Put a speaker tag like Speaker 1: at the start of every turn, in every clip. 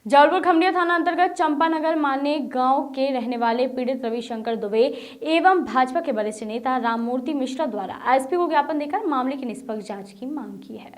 Speaker 1: जबलपुर खमरिया थाना अंतर्गत चंपानगर माने गांव के रहने वाले पीड़ित रविशंकर दुबे एवं भाजपा के वरिष्ठ नेता राममूर्ति मिश्रा द्वारा एसपी को ज्ञापन देकर मामले की निष्पक्ष जांच की मांग की है।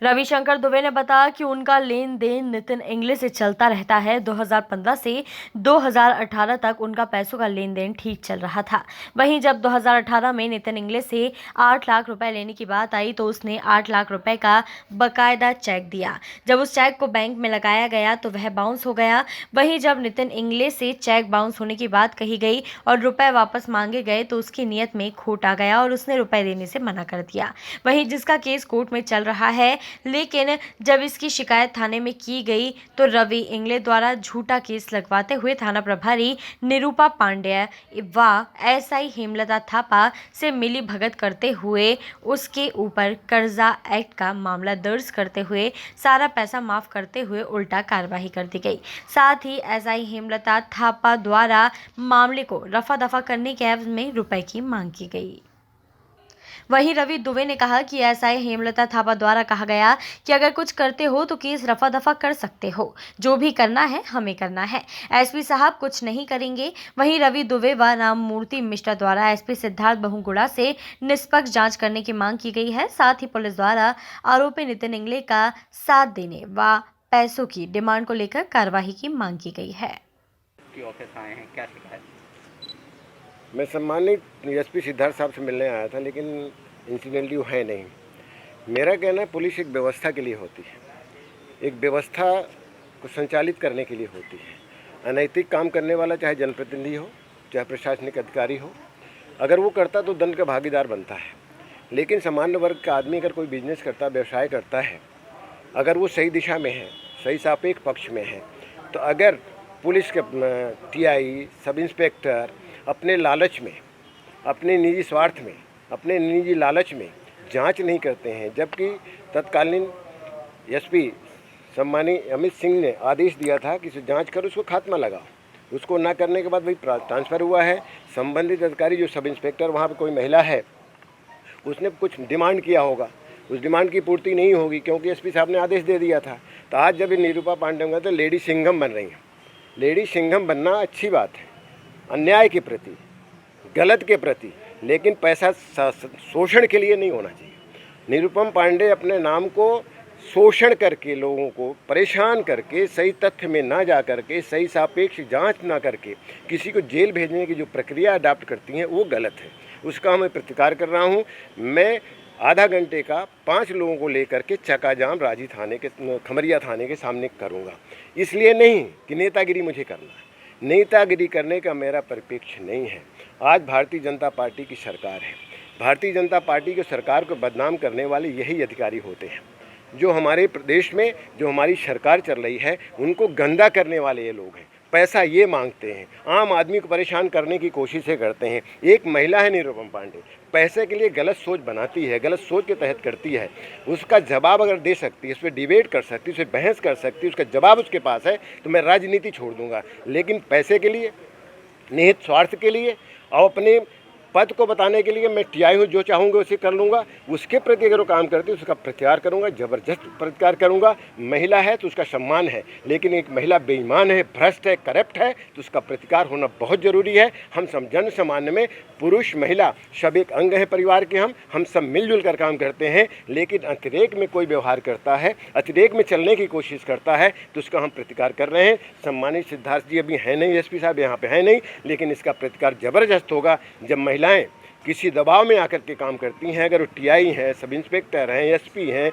Speaker 1: रविशंकर दुबे ने बताया कि उनका लेन देन नितिन इंग्लिश से चलता रहता है। 2015 से 2018 तक उनका पैसों का लेन देन ठीक चल रहा था। वहीं जब 2018 में नितिन इंग्लिश से 8 लाख रुपए लेने की बात आई तो उसने 8 लाख रुपए का बकायदा चेक दिया। जब उस चेक को बैंक में लगाया गया तो वह बाउंस हो गया। वहीं जब नितिन इंग्लिश से चेक बाउंस होने की बात कही गई और रुपए वापस मांगे गए तो उसकी नीयत में खोट आ गया और उसने रुपए देने से मना कर दिया। वहीं जिसका केस कोर्ट में चल रहा है, लेकिन जब इसकी शिकायत थाने में की गई तो रवि इंगले द्वारा झूठा केस लगवाते हुए थाना प्रभारी निरूपा पांडेय व एसआई हेमलता थापा से मिली भगत करते हुए उसके ऊपर कर्जा एक्ट का मामला दर्ज करते हुए सारा पैसा माफ करते हुए उल्टा कार्रवाई कर दी गई। साथ ही एसआई हेमलता थापा द्वारा मामले को रफा दफा करने के एवज में रुपए की मांग की गई। वहीं रवि दुबे ने कहा कि एसआई हेमलता थापा द्वारा कहा गया कि अगर कुछ करते हो तो केस रफा दफा कर सकते हो, जो भी करना है हमें करना है, एसपी साहब कुछ नहीं करेंगे। वहीं रवि दुबे व राममूर्ति मिश्रा द्वारा एसपी सिद्धार्थ बहुगुणा से निष्पक्ष जांच करने की मांग की गई है। साथ ही पुलिस द्वारा आरोपी नितिन इंगले का साथ देने व पैसों की डिमांड को लेकर कार्रवाई की मांग की गई है।
Speaker 2: ऑफिस आए हैं, क्या शिकायत?
Speaker 3: मैं सम्मानित एसपी सिद्धार्थ साहब से मिलने आया था, लेकिन इंसिडेंटली वो है नहीं। मेरा कहना है पुलिस एक व्यवस्था के लिए होती है, एक व्यवस्था को संचालित करने के लिए होती है। अनैतिक काम करने वाला चाहे जनप्रतिनिधि हो, चाहे प्रशासनिक अधिकारी हो, अगर वो करता तो दंड का भागीदार बनता है। लेकिन सामान्य वर्ग का आदमी अगर कोई बिजनेस करता, व्यवसाय करता है, अगर वो सही दिशा में है, सही सापेक्ष पक्ष में है, तो अगर पुलिस के टीआई, सब इंस्पेक्टर अपने लालच में, अपने निजी स्वार्थ में, अपने निजी लालच में जांच नहीं करते हैं, जबकि तत्कालीन एसपी सम्मानीय अमित सिंह ने आदेश दिया था कि जांच करो, उसको खात्मा लगाओ। उसको ना करने के बाद भाई ट्रांसफ़र हुआ है। संबंधित अधिकारी जो सब इंस्पेक्टर, वहाँ पे कोई महिला है, उसने कुछ डिमांड किया होगा, उस डिमांड की पूर्ति नहीं होगी क्योंकि एसपी साहब ने आदेश दे दिया था। तो आज जब ये निरूपा पांडे होंगे तो लेडी सिंघम बन रही हैं। लेडी सिंघम बनना अच्छी बात है, अन्याय के प्रति, गलत के प्रति, लेकिन पैसा शोषण के लिए नहीं होना चाहिए। निरुपम पांडे अपने नाम को शोषण करके, लोगों को परेशान करके, सही तथ्य में ना जा करके, सही सापेक्ष जांच ना करके किसी को जेल भेजने की जो प्रक्रिया अडॉप्ट करती हैं वो गलत है। उसका मैं प्रतिकार कर रहा हूँ। मैं आधा घंटे का 5 लोगों को लेकर के चक्काजाम राजी थाने के, खमरिया थाने के सामने करूँगा। इसलिए नहीं कि नेतागिरी मुझे करना है, नेतागिरी करने का मेरा परिप्रेक्ष्य नहीं है। आज भारतीय जनता पार्टी की सरकार है। भारतीय जनता पार्टी की सरकार को बदनाम करने वाले यही अधिकारी होते हैं। जो हमारे प्रदेश में जो हमारी सरकार चल रही है, उनको गंदा करने वाले ये लोग हैं। पैसा ये मांगते हैं, आम आदमी को परेशान करने की कोशिशें करते हैं। एक महिला है निरुपम पांडे, पैसे के लिए गलत सोच बनाती है, गलत सोच के तहत करती है। उसका जवाब अगर दे सकती है, उस पर डिबेट कर सकती है, उस पर बहस कर सकती है, उसका जवाब उसके पास है, तो मैं राजनीति छोड़ दूंगा। लेकिन पैसे के लिए, निहित स्वार्थ के लिए और अपने पद को बताने के लिए मैं टीआई हूँ, जो चाहूँगा उसे कर लूँगा। उसके प्रति अगर वो काम करती है उसका प्रतिकार करूँगा, ज़बरदस्त प्रतिकार करूँगा। महिला है तो उसका सम्मान है, लेकिन एक महिला बेईमान है, भ्रष्ट है, करप्ट है, तो उसका प्रतिकार होना बहुत ज़रूरी है। हम सब जन सामान्य में पुरुष महिला सब एक अंग है परिवार के। हम सब मिलजुल कर काम करते हैं, लेकिन अतिरेक में कोई व्यवहार करता है, अतिरेक में चलने की कोशिश करता है, तो उसका हम प्रतिकार कर रहे हैं। सम्मानित सिद्धार्थ जी अभी हैं नहीं, एसपी साहब यहाँ पे हैं नहीं, लेकिन इसका प्रतिकार ज़बरदस्त होगा। जब महिलाएं किसी दबाव में आकर के काम करती हैं, अगर वो टीआई हैं, सब इंस्पेक्टर हैं, एसपी हैं,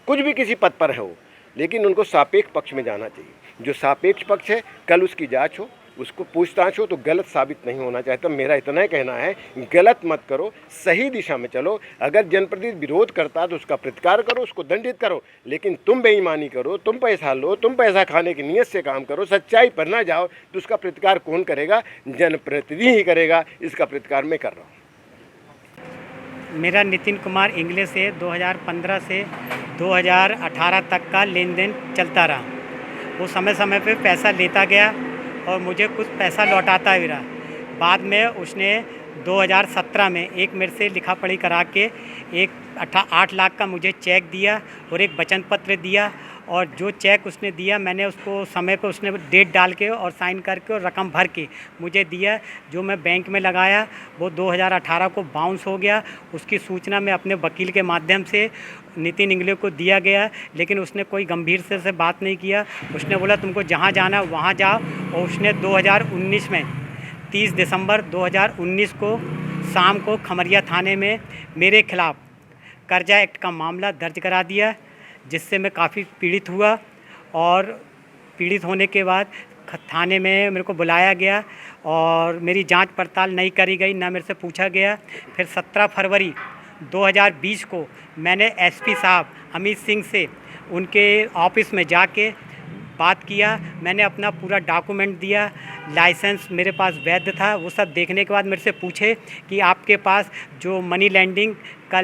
Speaker 3: कुछ भी किसी पद पर है वो, लेकिन उनको सापेक्ष पक्ष में जाना चाहिए। जो सापेक्ष पक्ष है, कल उसकी जांच हो, उसको पूछताछ हो, तो गलत साबित नहीं होना चाहता। मेरा इतना ही कहना है, गलत मत करो, सही दिशा में चलो। अगर जनप्रतिनिधि विरोध करता तो उसका प्रतिकार करो, उसको दंडित करो, लेकिन तुम बेईमानी करो, तुम पैसा लो, तुम पैसा खाने की नीयत से काम करो, सच्चाई पर ना जाओ, तो उसका प्रतिकार कौन करेगा? जनप्रतिनिधि ही करेगा। इसका प्रतिकार मैं कर रहा हूँ।
Speaker 4: मेरा नितिन कुमार इंगले से 2015 से 2018 तक का लेन देन चलता रहा। वो समय समय पे पैसा लेता गया और मुझे कुछ पैसा लौटाता भी रहा। बाद में उसने 2017 में एक मेरे से लिखा पढ़ी करा के 8 लाख का मुझे चेक दिया और एक वचन पत्र दिया और जो चेक उसने दिया मैंने उसको समय पे उसने डेट डाल के और साइन करके और रकम भर के मुझे दिया। जो मैं बैंक में लगाया वो 2018 को बाउंस हो गया। उसकी सूचना मैं अपने वकील के माध्यम से नितिन इंगले को दिया गया, लेकिन उसने कोई गंभीर से बात नहीं किया। उसने बोला तुमको जहाँ जाना वहाँ जाओ। और उसने 2019 में 30 दिसंबर 2019 को शाम को खमरिया थाने में मेरे खिलाफ़ कर्जा एक्ट का मामला दर्ज करा दिया, जिससे मैं काफ़ी पीड़ित हुआ। और पीड़ित होने के बाद थाने में मेरे को बुलाया गया और मेरी जांच पड़ताल नहीं करी गई, ना मेरे से पूछा गया। फिर 17 फरवरी 2020 को मैंने एसपी साहब अमित सिंह से उनके ऑफिस में जाके बात किया। मैंने अपना पूरा डॉक्यूमेंट दिया, लाइसेंस मेरे पास वैध था। वो सब देखने के बाद मेरे से पूछे कि आपके पास जो मनी लैंडिंग का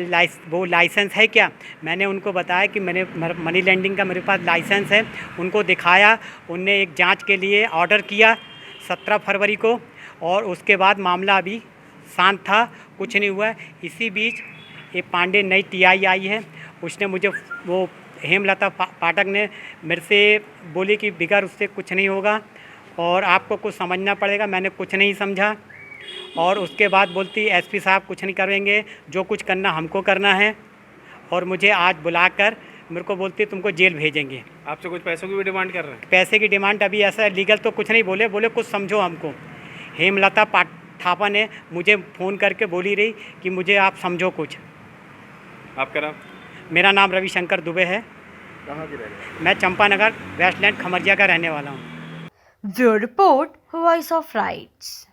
Speaker 4: वो लाइसेंस है क्या। मैंने उनको बताया कि मैंने मनी लैंडिंग का मेरे पास लाइसेंस है। उनको दिखाया। उनने एक जांच के लिए ऑर्डर किया 17 फरवरी को, और उसके बाद मामला अभी शांत था, कुछ नहीं हुआ। इसी बीच ये पांडे नई टीआई आई है, उसने मुझे वो हेमलता पाठक ने मेरे से बोली कि बिगर उससे कुछ नहीं होगा और आपको कुछ समझना पड़ेगा। मैंने कुछ नहीं समझा और उसके बाद बोलती एसपी साहब कुछ नहीं करेंगे, जो कुछ करना हमको करना है। और मुझे आज बुलाकर मेरे को बोलती तुमको जेल भेजेंगे।
Speaker 5: आपसे कुछ पैसों की भी डिमांड कर रहे हैं?
Speaker 4: पैसे की डिमांड अभी ऐसा लीगल तो कुछ नहीं बोले, बोले कुछ समझो हमको। हेमलता थापा ने मुझे फ़ोन करके बोली रही कि मुझे आप समझो कुछ।
Speaker 5: आपका नाम?
Speaker 4: मेरा नाम रविशंकर दुबे है।
Speaker 5: कहाँ की रहने?
Speaker 4: मैं चंपानगर वेस्टलैंड खमरिया का रहने वाला हूँ।
Speaker 1: Bureau report, voice of rights.